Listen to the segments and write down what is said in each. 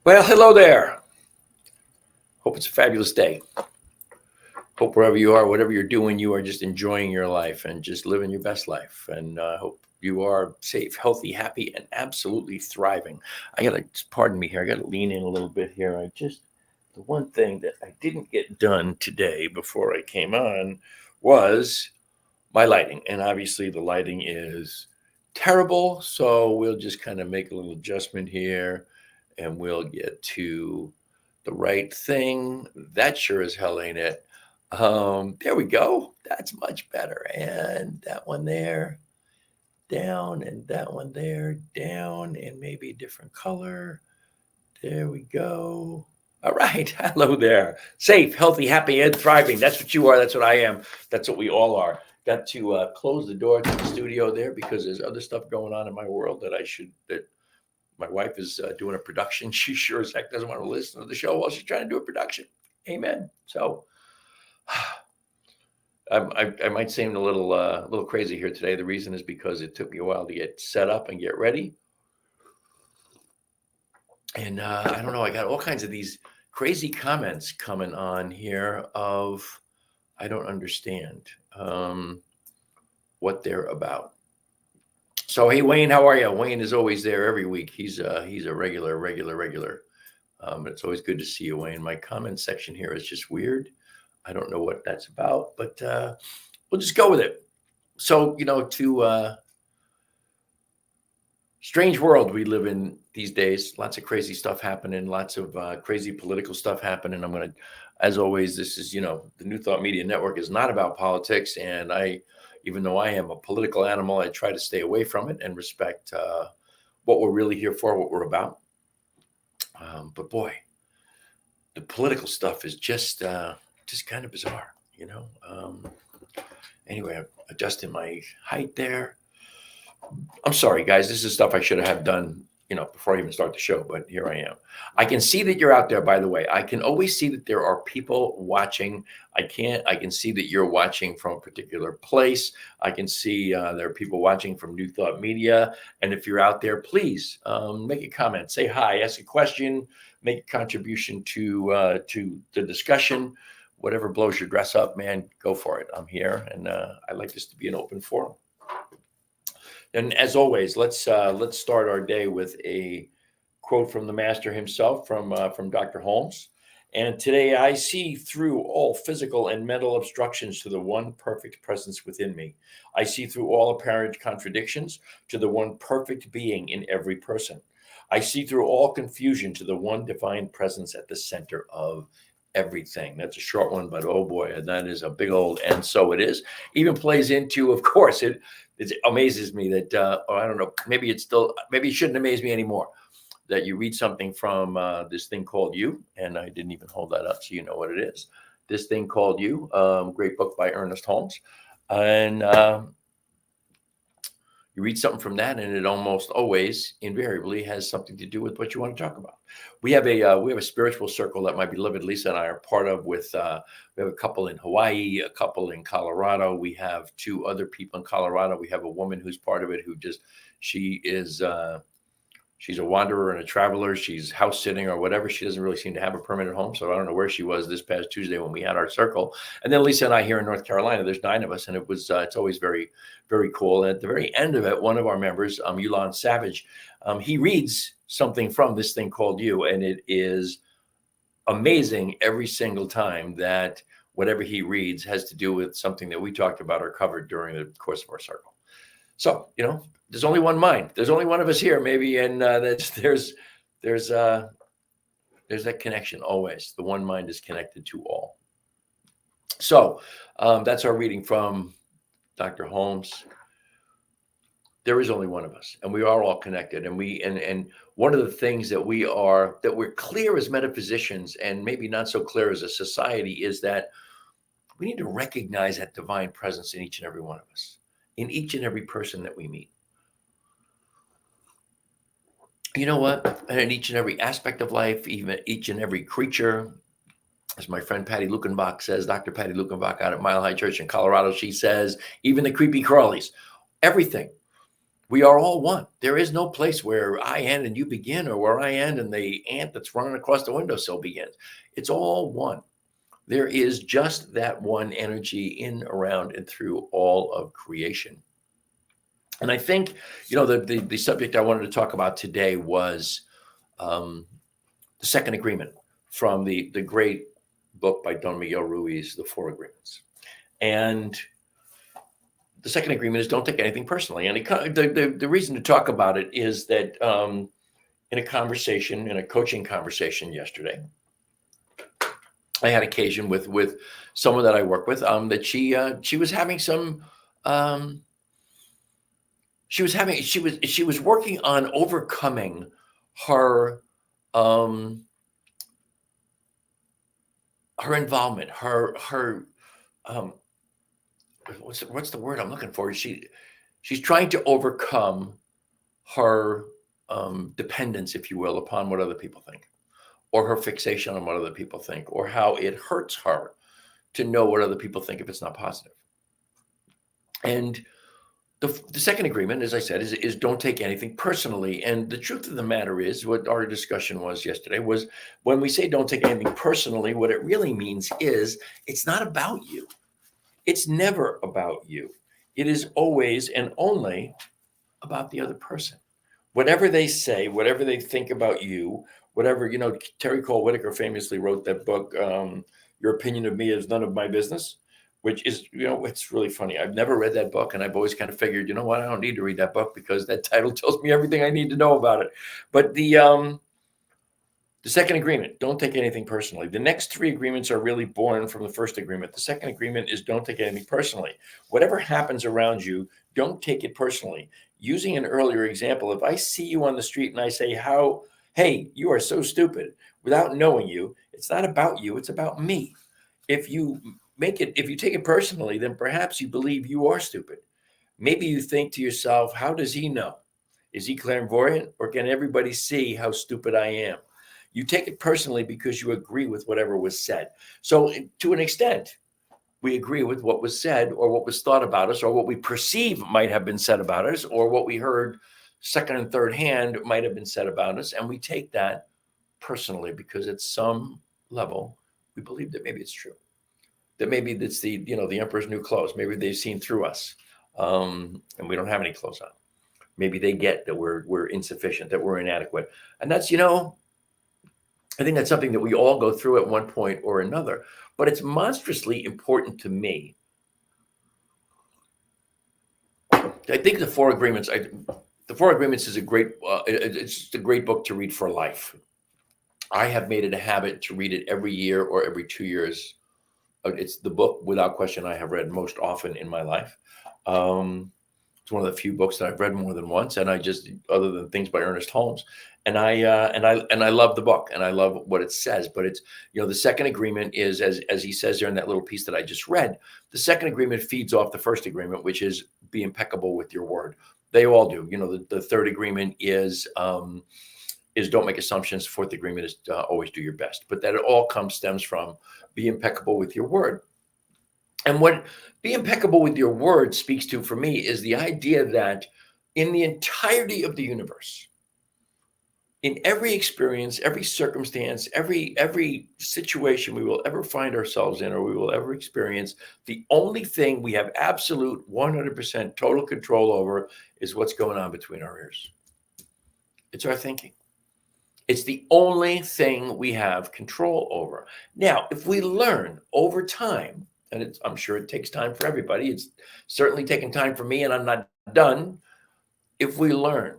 Well, hello there. Hope it's a fabulous day. Hope wherever you are, whatever you're doing, you are just enjoying your life and just living your best life. And I hope you are safe, healthy, happy, and absolutely thriving. I gotta, pardon me here, I gotta lean in a little bit here. The one thing that I didn't get done today before I came on was my lighting. And obviously the lighting is terrible. So we'll just kind of make a little adjustment here and we'll get to the right thing. That sure as hell ain't it. There we go. That's much better. And that one there, down, and that one there, down, and maybe a different color. There we go. All right. Hello there. Safe, healthy, happy, and thriving. That's what you are. That's what I am. That's what we all are. Got to close the door to the studio there because there's other stuff going on in my world that my wife is doing a production. She sure as heck doesn't want to listen to the show while she's trying to do a production. Amen. So I might seem a little crazy here today. The reason is because it took me a while to get set up and get ready. And I don't know. I got all kinds of these crazy comments coming on here of I don't understand what they're about. So hey Wayne, how are you? Wayne is always there every week. He's a regular. It's always good to see you, Wayne. My comment section here is just weird. I don't know what that's about, but we'll just go with it. So to strange world we live in these days. Lots of crazy stuff happening. Lots of crazy political stuff happening. I'm gonna, as always, this is the New Thought Media Network is not about politics, and even though I am a political animal, I try to stay away from it and respect what we're really here for, what we're about. But boy, the political stuff is just kind of bizarre, Anyway, I'm adjusting my height there. I'm sorry, guys. This is stuff I should have done, before I even start the show, but here I am. I can see that you're out there, by the way. I can always see that there are people watching. I can see that you're watching from a particular place. I can see there are people watching from New Thought Media. And if you're out there, please make a comment, say hi, ask a question, make a contribution to the discussion. Whatever blows your dress up, man, go for it. I'm here, and I like this to be an open forum. And as always, let's start our day with a quote from the master himself, from Dr. Holmes. And today I see through all physical and mental obstructions to the one perfect presence within me. I see through all apparent contradictions to the one perfect being in every person. I see through all confusion to the one divine presence at the center of everything. That's a short one, but oh boy, that is a big old, and so it is. Even plays into, of course, it amazes me that, I don't know, maybe it shouldn't amaze me anymore, that you read something from this thing called You, and I didn't even hold that up so you know what it is. This thing called You, great book by Ernest Holmes, and you read something from that, and it almost always, invariably, has something to do with what you want to talk about. We have a spiritual circle that my beloved Lisa and I are part of. With we have a couple in Hawaii, a couple in Colorado. We have two other people in Colorado. We have a woman who's part of it she's a wanderer and a traveler. She's house sitting or whatever. She doesn't really seem to have a permanent home. So I don't know where she was this past Tuesday when we had our circle. And then Lisa and I here in North Carolina, there's 9 of us. And it's always very, very cool. And at the very end of it, one of our members, Yulan Savage, he reads something from this thing called You. And it is amazing every single time that whatever he reads has to do with something that we talked about or covered during the course of our circle. So, there's only one mind. There's only one of us here, maybe, and there's that connection always. The one mind is connected to all. So that's our reading from Dr. Holmes. There is only one of us, and we are all connected. And one of the things that we're clear as metaphysicians, and maybe not so clear as a society, is that we need to recognize that divine presence in each and every one of us, in each and every person that we meet. You know what? And in each and every aspect of life, even each and every creature, as my friend Patty Lukenbach says, Dr. Patty Lukenbach out at Mile High Church in Colorado, she says, even the creepy crawlies, everything. We are all one. There is no place where I end and you begin, or where I end and the ant that's running across the windowsill begins. It's all one. There is just that one energy in, around, and through all of creation. And I think, the subject I wanted to talk about today was the second agreement from the great book by Don Miguel Ruiz, The Four Agreements. And the second agreement is don't take anything personally. And the reason to talk about it is that in a coaching conversation yesterday, I had occasion with someone that I work with, that she was having some she was working on overcoming her her involvement, her what's the word I'm looking for? She's trying to overcome her dependence, if you will, upon what other people think, or her fixation on what other people think, or how it hurts her to know what other people think if it's not positive. And the second agreement, as I said, is don't take anything personally. And the truth of the matter is, what our discussion was yesterday was, when we say don't take anything personally, what it really means is it's not about you. It's never about you. It is always and only about the other person. Whatever they say, whatever they think about you, whatever, Terry Cole Whitaker famously wrote that book, Your Opinion of Me is None of My Business, which is, it's really funny. I've never read that book, and I've always kind of figured, you know what, I don't need to read that book because that title tells me everything I need to know about it. But the second agreement, don't take anything personally. The next three agreements are really born from the first agreement. The second agreement is don't take anything personally. Whatever happens around you, don't take it personally. Using an earlier example, if I see you on the street and I say, hey, you are so stupid, without knowing you, it's not about you, it's about me. If you take it personally, then perhaps you believe you are stupid. Maybe you think to yourself, how does he know? Is he clairvoyant, or can everybody see how stupid I am? You take it personally because you agree with whatever was said. So to an extent, we agree with what was said, or what was thought about us, or what we perceive might have been said about us, or what we heard second and third hand might have been said about us. And we take that personally because at some level, we believe that maybe it's true. That maybe it's the emperor's new clothes. Maybe they've seen through us, and we don't have any clothes on. Maybe they get that we're insufficient, that we're inadequate. And that's, I think that's something that we all go through at one point or another. But it's monstrously important to me. I think the Four Agreements is a great, it's just a great book to read for life. I have made it a habit to read it every year or every 2 years. It's the book, without question, I have read most often in my life. It's one of the few books that I've read more than once, and other than things by Ernest Holmes, and I love the book, and I love what it says. But it's, the second agreement is, as he says there in that little piece that I just read, the second agreement feeds off the first agreement, which is be impeccable with your word. They all do. The third agreement is don't make assumptions. Fourth agreement is always do your best. But that it all stems from be impeccable with your word. And what be impeccable with your word speaks to, for me, is the idea that in the entirety of the universe, in every experience, every circumstance, every situation we will ever find ourselves in, or we will ever experience, the only thing we have absolute 100% total control over is what's going on between our ears. It's our thinking. It's the only thing we have control over. Now, if we learn over time, and I'm sure it takes time for everybody, it's certainly taken time for me, and I'm not done. If we learn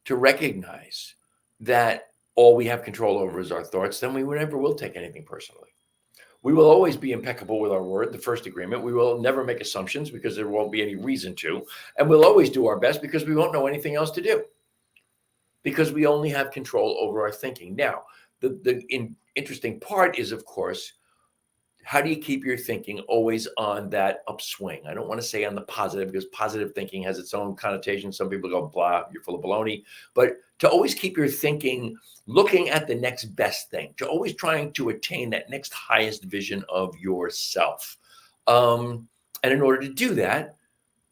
to recognize that all we have control over is our thoughts, then we never will take anything personally. We will always be impeccable with our word, the first agreement. We will never make assumptions because there won't be any reason to. And we'll always do our best because we won't know anything else to do, because we only have control over our thinking. Now, the interesting part is, of course, how do you keep your thinking always on that upswing? I don't want to say on the positive, because positive thinking has its own connotation. Some people go, blah, you're full of baloney. But to always keep your thinking looking at the next best thing, to always trying to attain that next highest vision of yourself. And in order to do that,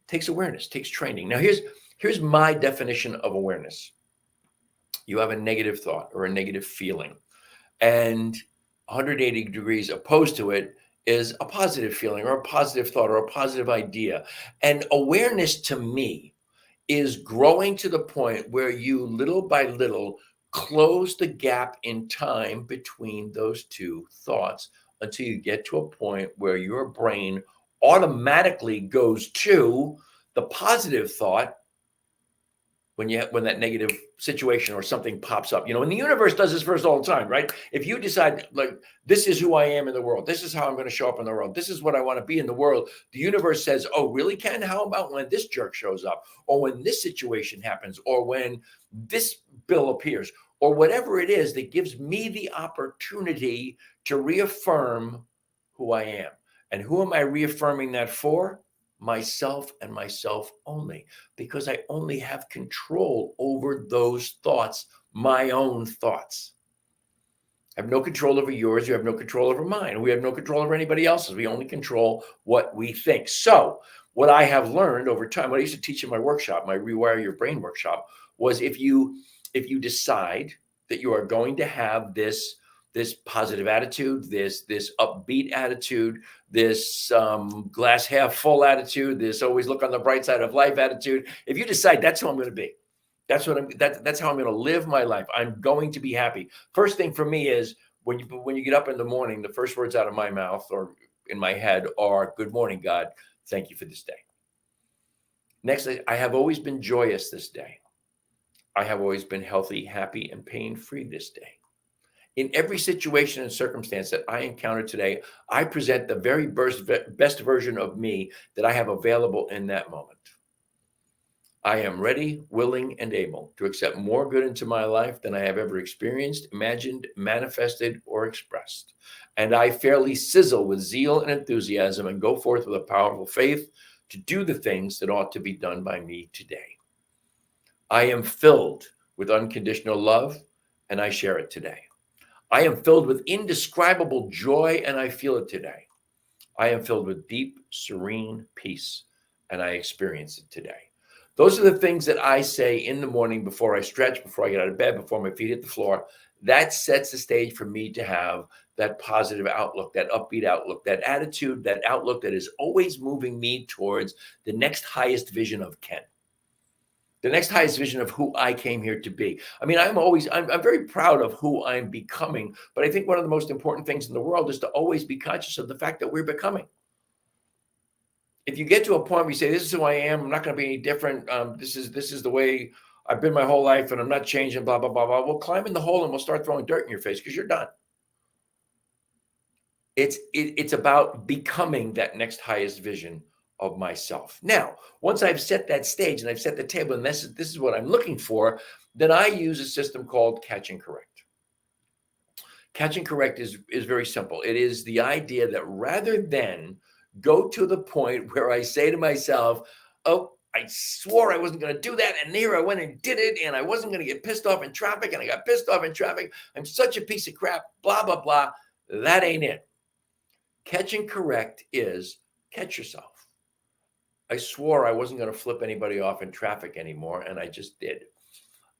takes awareness, takes training. Now, here's Here's my definition of awareness. You have a negative thought or a negative feeling, and 180 degrees opposed to it is a positive feeling or a positive thought or a positive idea. And awareness to me is growing to the point where you little by little close the gap in time between those two thoughts until you get to a point where your brain automatically goes to the positive thought when that negative situation or something pops up. And the universe does this for us all the time, right? If you decide, like, this is who I am in the world, this is how I'm going to show up in the world, this is what I want to be in the world, the universe says, oh, really, Ken? How about when this jerk shows up, or when this situation happens, or when this bill appears, or whatever it is that gives me the opportunity to reaffirm who I am. And who am I reaffirming that for? Myself and myself only, because I only have control over those thoughts, my own thoughts. I have no control over yours. You have no control over mine. We have no control over anybody else's. We only control what we think. So what I have learned over time, what I used to teach in my workshop, my Rewire Your Brain workshop, was if you decide that you are going to have this positive attitude, this upbeat attitude, this glass half full attitude, this always look on the bright side of life attitude. If you decide that's who I'm going to be, that's how I'm going to live my life. I'm going to be happy. First thing for me is when you get up in the morning, the first words out of my mouth or in my head are, "Good morning, God. Thank you for this day." Next, I have always been joyous this day. I have always been healthy, happy, and pain-free this day. In every situation and circumstance that I encounter today, I present the very best version of me that I have available in that moment. I am ready, willing, and able to accept more good into my life than I have ever experienced, imagined, manifested, or expressed. And I fairly sizzle with zeal and enthusiasm and go forth with a powerful faith to do the things that ought to be done by me today. I am filled with unconditional love, and I share it today. I am filled with indescribable joy, and I feel it today. I am filled with deep, serene peace, and I experience it today. Those are the things that I say in the morning before I stretch, before I get out of bed, before my feet hit the floor. That sets the stage for me to have that positive outlook, that upbeat outlook, that attitude, that outlook that is always moving me towards the next highest vision of Ken. The next highest vision of who I came here to be. I mean, I'm very proud of who I'm becoming, but I think one of the most important things in the world is to always be conscious of the fact that we're becoming. If you get to a point where you say, this is who I am, I'm not going to be any different. This is the way I've been my whole life and I'm not changing, blah, blah, blah, blah. We'll climb in the hole and we'll start throwing dirt in your face because you're done. It's about becoming that next highest vision of myself. Now, once I've set that stage and I've set the table and this is what I'm looking for, then I use a system called catch and correct. Catch and correct is very simple. It is the idea that rather than go to the point where I say to myself, oh, I swore I wasn't going to do that, and here I went and did it, and I wasn't going to get pissed off in traffic, and I got pissed off in traffic. I'm such a piece of crap, blah, blah, blah. That ain't it. Catch and correct is catch yourself. I swore I wasn't going to flip anybody off in traffic anymore, and I just did.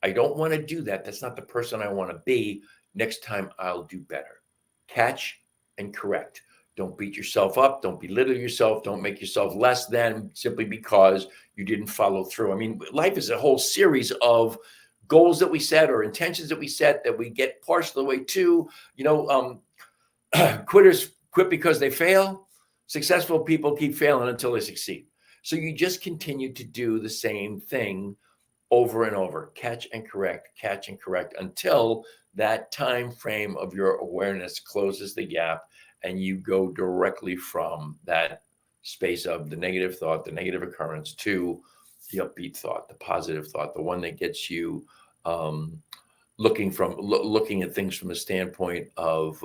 I don't want to do that. That's not the person I want to be. Next time I'll do better. Catch and correct. Don't beat yourself up. Don't belittle yourself. Don't make yourself less than simply because you didn't follow through. I mean, life is a whole series of goals that we set or intentions that we set that we get partial the way to. Quitters quit because they fail. Successful people keep failing until they succeed. So you just continue to do the same thing over and over. Catch and correct until that time frame of your awareness closes the gap and you go directly from that space of the negative thought, the negative occurrence, to the upbeat thought, the positive thought, the one that gets you looking at things from a standpoint of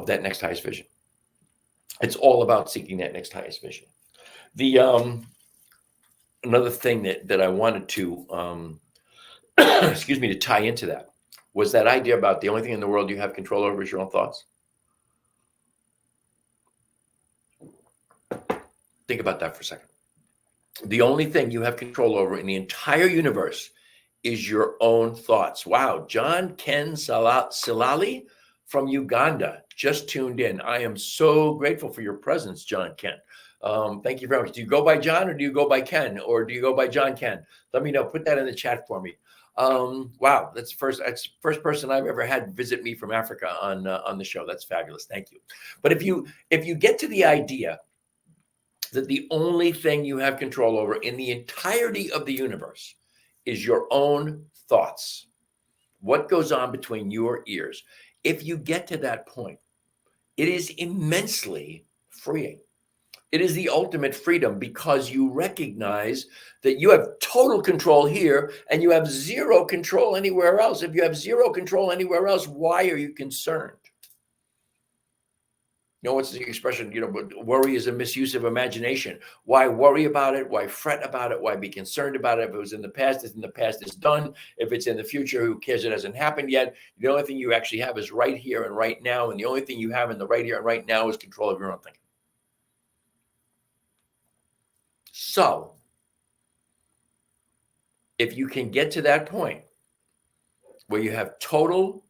that next highest vision. It's all about seeking that next highest vision. The another thing that I wanted to to tie into that was that idea about the only thing in the world you have control over is your own thoughts. Think about that for a second. The only thing you have control over in the entire universe is your own thoughts. Wow, John Ken Silali from Uganda just tuned in. I am so grateful for your presence, John Ken. Thank you very much. Do you go by John or do you go by Ken or do you go by John Ken? Let me know. Put that in the chat for me. Wow, that's the first person I've ever had visit me from Africa on the show. That's fabulous. Thank you. But if you get to the idea that the only thing you have control over in the entirety of the universe is your own thoughts, what goes on between your ears. If you get to that point, it is immensely freeing. It is the ultimate freedom because you recognize that you have total control here and you have zero control anywhere else. If you have zero control anywhere else, why are you concerned? You know, what's the expression? You know, worry is a misuse of imagination. Why worry about it? Why fret about it? Why be concerned about it? If it was in the past, it's in the past, it's done. If it's in the future, who cares? It hasn't happened yet. The only thing you actually have is right here and right now. And the only thing you have in the right here and right now is control of your own thinking. So if you can get to that point where you have total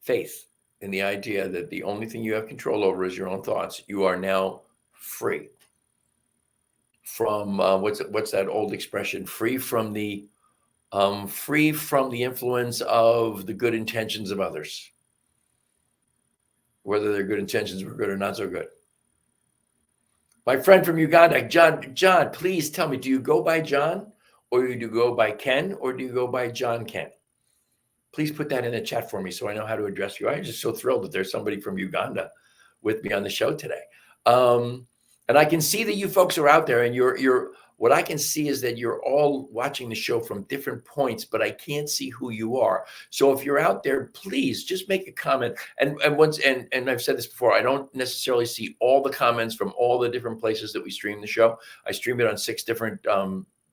faith in the idea that the only thing you have control over is your own thoughts, you are now free from what's that old expression? Free from the influence of the good intentions of others, whether their good intentions were good or not so good. My friend from Uganda, John, please tell me, do you go by John, or do you go by Ken, or do you go by John Ken? Please put that in the chat for me so I know how to address you. I'm just so thrilled that there's somebody from Uganda with me on the show today. And I can see that you folks are out there, and you're what I can see is that you're all watching the show from different points, but I can't see who you are. So if you're out there, please just make a comment. And I've said this before, I don't necessarily see all the comments from all the different places that we stream the show. I stream it on 6 different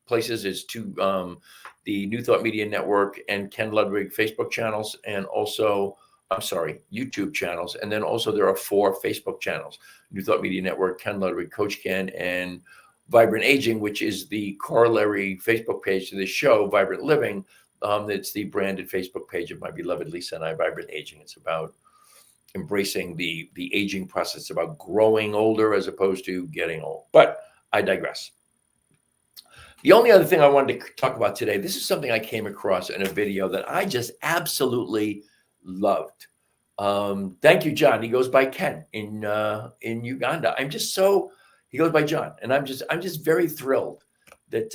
places. Is to the New Thought Media Network and Ken Ludwig Facebook channels, and also, YouTube channels. And then also there are 4 Facebook channels: New Thought Media Network, Ken Ludwig, Coach Ken, and Vibrant Aging, which is the corollary Facebook page to this show, Vibrant Living. It's the branded Facebook page of my beloved Lisa and I, Vibrant Aging. It's about embracing the aging process. It's about growing older as opposed to getting old. But I digress. The only other thing I wanted to talk about today, this is something I came across in a video that I just absolutely loved. Thank you, John. He goes by Ken in Uganda. He goes by John, and I'm just very thrilled that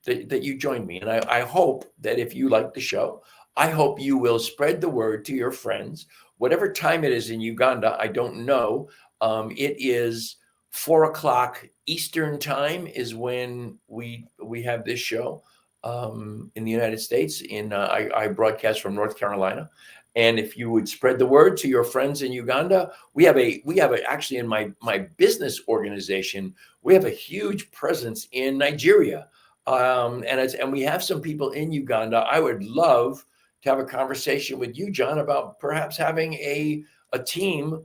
that you joined me. And I hope that if you like the show, I hope you will spread the word to your friends. Whatever time it is in Uganda, I don't know. It is 4:00 Eastern time is when we have this show in the United States. I broadcast from North Carolina, and if you would spread the word to your friends in Uganda, we have actually in my business organization, we have a huge presence in Nigeria, and we have some people in Uganda. I would love to have a conversation with you, John, about perhaps having a team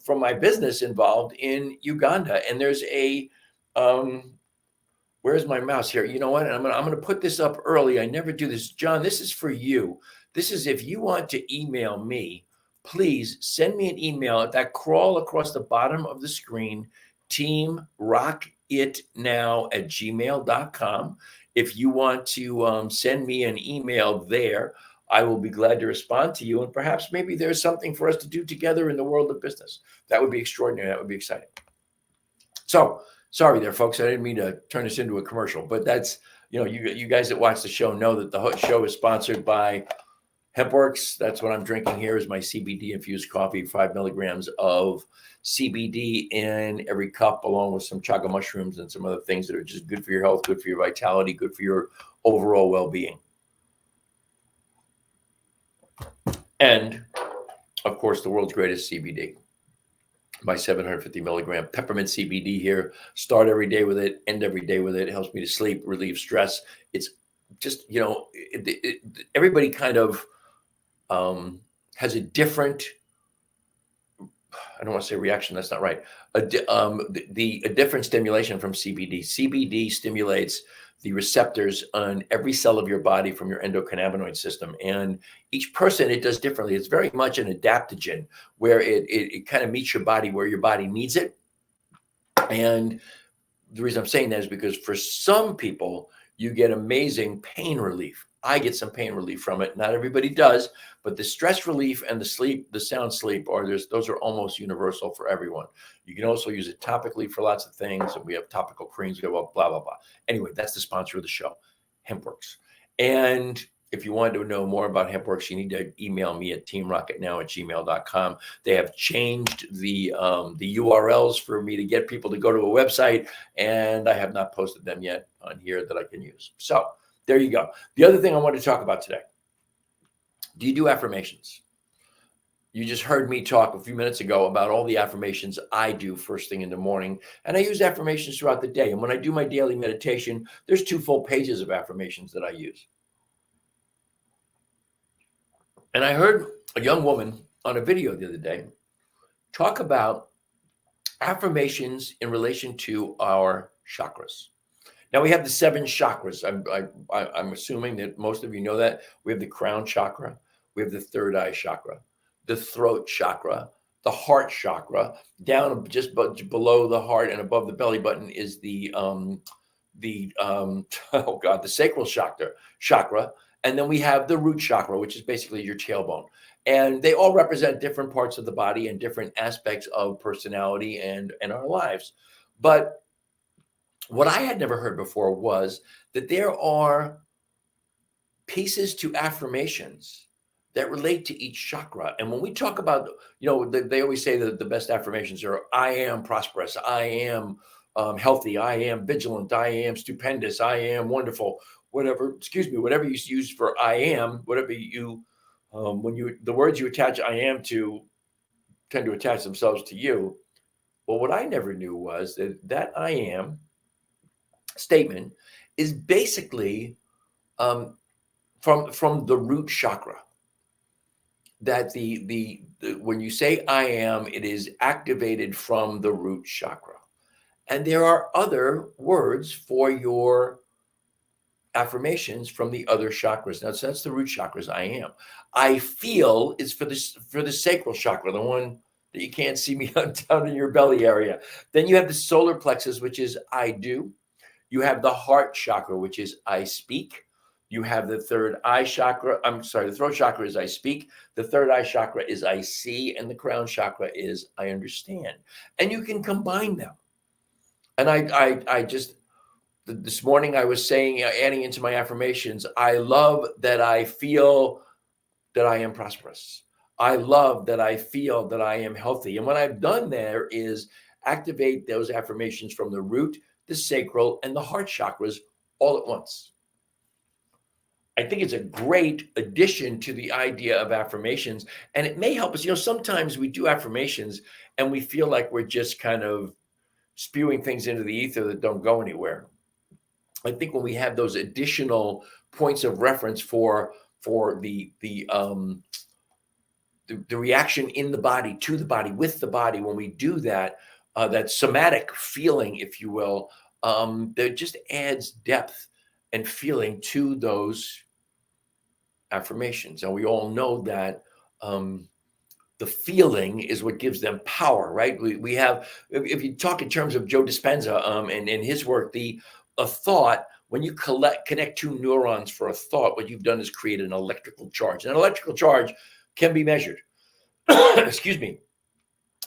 from my business involved in Uganda. And there's where's my mouse here? You know what? I'm gonna put this up early. I never do this. John, this is for you. This is if you want to email me, please send me an email at that crawl across the bottom of the screen, teamrockitnow@gmail.com. If you want to send me an email there, I will be glad to respond to you. And perhaps maybe there's something for us to do together in the world of business. That would be extraordinary. That would be exciting. So sorry there, folks. I didn't mean to turn this into a commercial, but that's, you guys that watch the show know that the show is sponsored by HempWorks. That's what I'm drinking here is my CBD infused coffee, 5 milligrams of CBD in every cup, along with some chaga mushrooms and some other things that are just good for your health, good for your vitality, good for your overall well-being. And of course, the world's greatest CBD, my 750 milligram peppermint CBD here. Start every day with it, end every day with it. It helps me to sleep, relieve stress. It's just, everybody kind of has a different I don't want to say reaction, that's not right. A different stimulation from CBD. CBD stimulates the receptors on every cell of your body from your endocannabinoid system. And each person, it does differently. It's very much an adaptogen where it kind of meets your body where your body needs it. And the reason I'm saying that is because for some people, you get amazing pain relief. I get some pain relief from it. Not everybody does, but the stress relief and the sleep, the sound sleep, those are almost universal for everyone. You can also use it topically for lots of things, and we have topical creams. Go blah blah blah. Anyway, that's the sponsor of the show, HempWorks. And if you want to know more about HempWorks, you need to email me at teamrocketnow@gmail.com. They have changed the URLs for me to get people to go to a website, and I have not posted them yet on here that I can use. So there you go. The other thing I want to talk about today. Do you do affirmations? You just heard me talk a few minutes ago about all the affirmations I do first thing in the morning. And I use affirmations throughout the day. And when I do my daily meditation, there's 2 full pages of affirmations that I use. And I heard a young woman on a video the other day talk about affirmations in relation to our chakras. Now we have the 7 chakras. I'm assuming that most of you know that. We have the crown chakra, we have the third eye chakra, the throat chakra, the heart chakra. Down just below the heart and above the belly button is the sacral chakra. And then we have the root chakra, which is basically your tailbone. And they all represent different parts of the body and different aspects of personality and our lives. But what I had never heard before was that there are pieces to affirmations that relate to each chakra. And when we talk about, they always say that the best affirmations are, I am prosperous, I am healthy, I am vigilant, I am stupendous, I am wonderful, whatever you use for I am, whatever you, the words you attach I am to tend to attach themselves to you. Well, what I never knew was that I am statement is basically from the root chakra. That the when you say I am, it is activated from the root chakra. And there are other words for your affirmations from the other chakras. Now, so that's the root chakras. I am. I feel is for the sacral chakra, the one that you can't see me down in your belly area. Then you have the solar plexus, which is I do. You have the heart chakra, which is I speak. You have the third eye chakra. The throat chakra is I speak. The third eye chakra is I see. And the crown chakra is I understand. And you can combine them. And I just, this morning I was saying, adding into my affirmations, I love that I feel that I am prosperous. I love that I feel that I am healthy. And what I've done there is activate those affirmations from the root, the sacral, and the heart chakras all at once. I think it's a great addition to the idea of affirmations, and it may help us. Sometimes we do affirmations and we feel like we're just kind of spewing things into the ether that don't go anywhere. I think when we have those additional points of reference for the reaction in the body, to the body, with the body, when we do that, that somatic feeling, if you will, that just adds depth and feeling to those affirmations. And we all know that the feeling is what gives them power, right? We have, if you talk in terms of Joe Dispenza and in his work, a thought, when you connect 2 neurons for a thought, what you've done is create an electrical charge. And an electrical charge can be measured. Excuse me.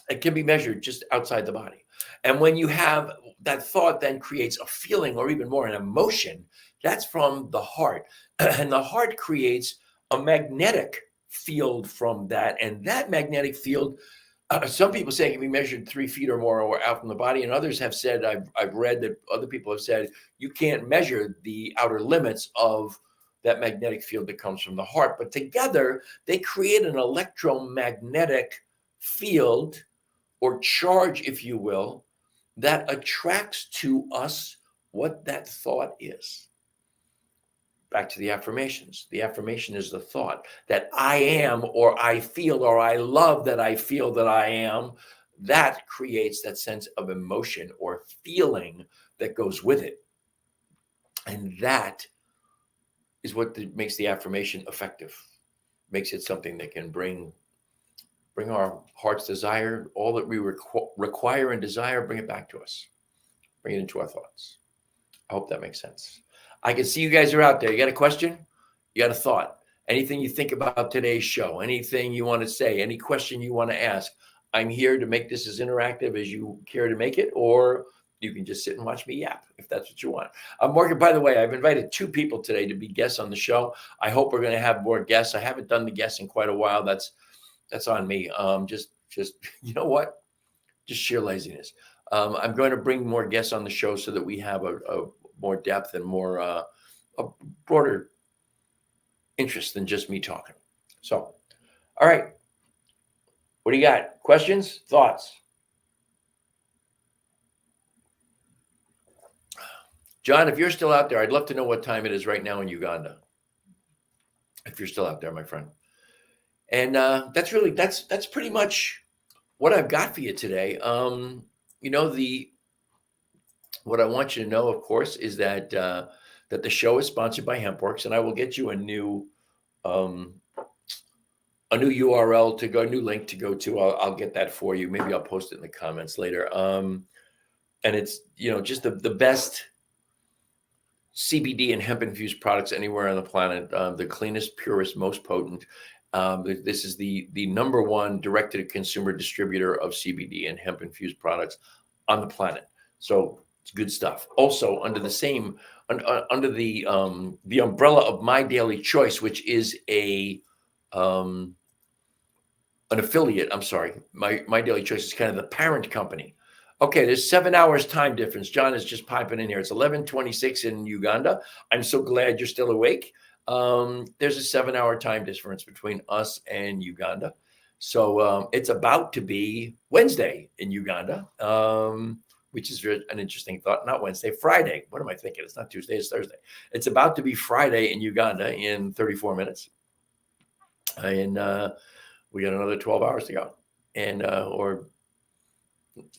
It can be measured just outside the body. And when you have that thought then creates a feeling or even more an emotion, that's from the heart. And the heart creates a magnetic field from that. And that magnetic field, some people say it can be measured 3 feet or more or out from the body. And others have said, I've read that other people have said, you can't measure the outer limits of that magnetic field that comes from the heart. But together, they create an electromagnetic field or charge, if you will, that attracts to us what that thought is. back to the affirmations. The affirmation is the thought that I am, or I feel, or I love that I feel that I am. That creates that sense of emotion or feeling that goes with it. And that is what makes the affirmation effective, makes it something that can bring our heart's desire, all that we require and desire, bring it back to us, bring it into our thoughts. I hope that makes sense. I can see you guys are out there. You got a question? You got a thought? Anything you think about today's show, anything you want to say, any question you want to ask, I'm here to make this as interactive as you care to make it, or you can just sit and watch me yap if that's what you want. I'm working, by the way, I've invited 2 people today to be guests on the show. I hope we're going to have more guests. I haven't done the guests in quite a while. That's on me. Just you know what? Just sheer laziness. I'm going to bring more guests on the show so that we have a more depth and more a broader interest than just me talking. So, all right. What do you got? Questions? Thoughts? John, if you're still out there, I'd love to know what time it is right now in Uganda. If you're still out there, my friend. And that's pretty much what I've got for you today. What I want you to know, of course, is that that the show is sponsored by HempWorks, and I will get you a new URL to go, a new link to go to. I'll get that for you. Maybe I'll post it in the comments later. And it's just the best CBD and hemp infused products anywhere on the planet. The cleanest, purest, most potent. This is the number one direct to consumer distributor of CBD and hemp infused products on the planet. So it's good stuff. Also under the same under the umbrella of My Daily Choice, which is an affiliate. I'm sorry, My Daily Choice is kind of the parent company. Okay, there's 7 hours time difference. John is just piping in here. It's 11:26 in Uganda. I'm so glad you're still awake. There's a 7-hour time difference between us and Uganda. So it's about to be Wednesday in Uganda, which is an interesting thought. Not Wednesday, Friday. What am I thinking? It's not Tuesday, it's Thursday. It's about to be Friday in Uganda in 34 minutes. And we got another 12 hours to go. And, or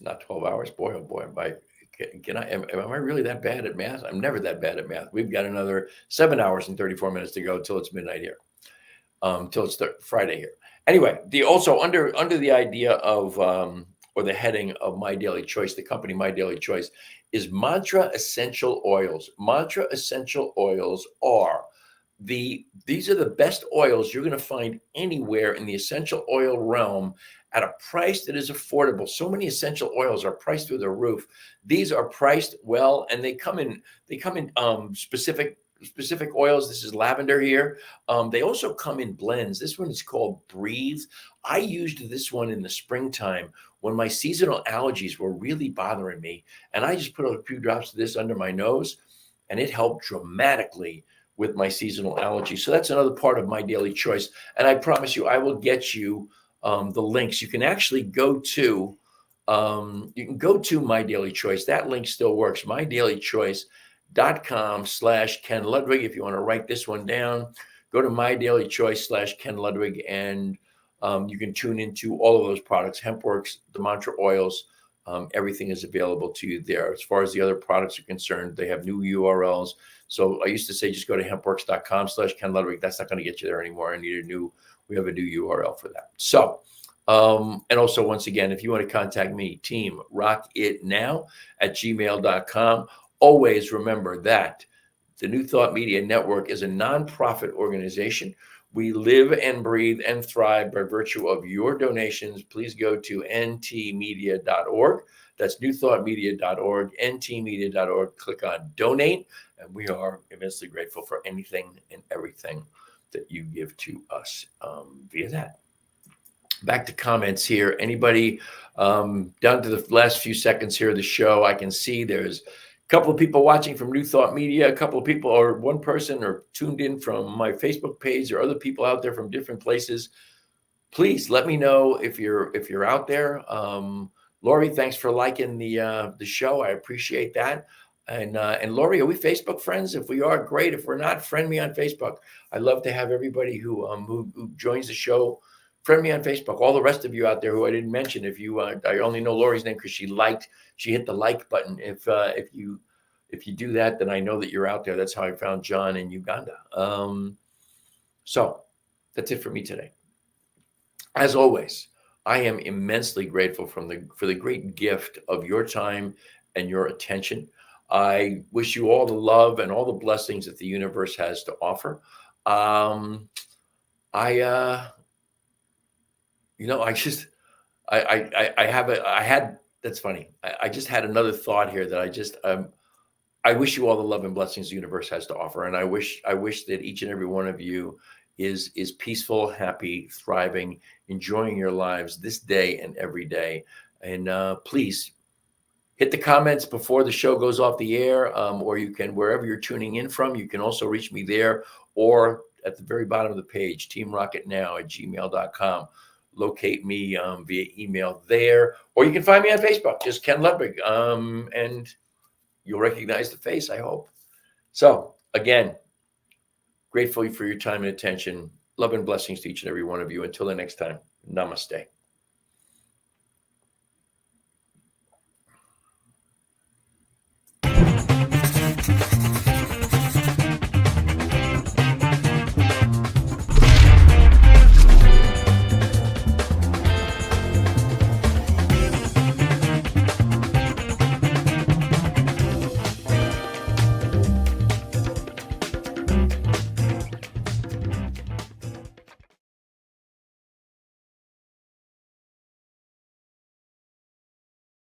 not 12 hours. Boy, oh boy. Am I really that bad at math? I'm never that bad at math. We've got another 7 hours and 34 minutes to go till it's midnight here, till it's Friday here. Anyway, also under the idea of or the heading of My Daily Choice, the company My Daily Choice is Mantra Essential Oils. Mantra Essential Oils are these are the best oils you're going to find anywhere in the essential oil realm at a price that is affordable. So many essential oils are priced through the roof. These are priced well, and they come in specific oils. This is lavender here. They also come in blends. This one is called Breathe. I used this one in the springtime when my seasonal allergies were really bothering me, and I just put a few drops of this under my nose, and it helped dramatically with my seasonal allergies. So that's another part of My Daily Choice. And I promise you, I will get you the links. You can actually go to My Daily Choice. That link still works. MyDailyChoice.com/Ken Ludwig. If you want to write this one down, go to MyDailyChoice/Ken Ludwig, and you can tune into all of those products. HempWorks, the Mantra oils, everything is available to you there. As far as the other products are concerned, they have new URLs. So I used to say, just go to hempworks.com/Ken Ludwig. That's not going to get you there anymore. We have a new URL for that. So, and also once again, if you want to contact me, team rockitnow@gmail.com. Always remember that the New Thought Media Network is a nonprofit organization. We live and breathe and thrive by virtue of your donations. Please go to ntmedia.org. That's newthoughtmedia.org, ntmedia.org. Click on donate, and we are immensely grateful for anything and everything that you give to us via that. Back to comments here. Anybody down to the last few seconds here of the show, I can see there's a couple of people watching from New Thought Media, a couple of people, or one person, are tuned in from my Facebook page, or other people out there from different places. Please let me know if you're out there. Lori, thanks for liking the show. I appreciate that. And Lori, are we Facebook friends? If we are, great. If we're not, friend me on Facebook. I love to have everybody who joins the show friend me on Facebook. All the rest of you out there who I didn't mention, if you I only know Lori's name because she hit the like button. If you do that, then I know that you're out there. That's how I found John in Uganda. So that's it for me today. As always, I am immensely grateful for the great gift of your time and your attention. I wish you all the love and all the blessings that the universe has to offer. I that's funny. I just had another thought here that I wish you all the love and blessings the universe has to offer. And I wish that each and every one of you is peaceful, happy, thriving, enjoying your lives this day and every day. And please hit the comments before the show goes off the air, or you can, wherever you're tuning in from, you can also reach me there, or at the very bottom of the page, teamrocketnow@gmail.com. Locate me via email there, or you can find me on Facebook, just Ken Ludwig, and you'll recognize the face, I hope. So again, grateful for your time and attention. Love and blessings to each and every one of you. Until the next time, namaste.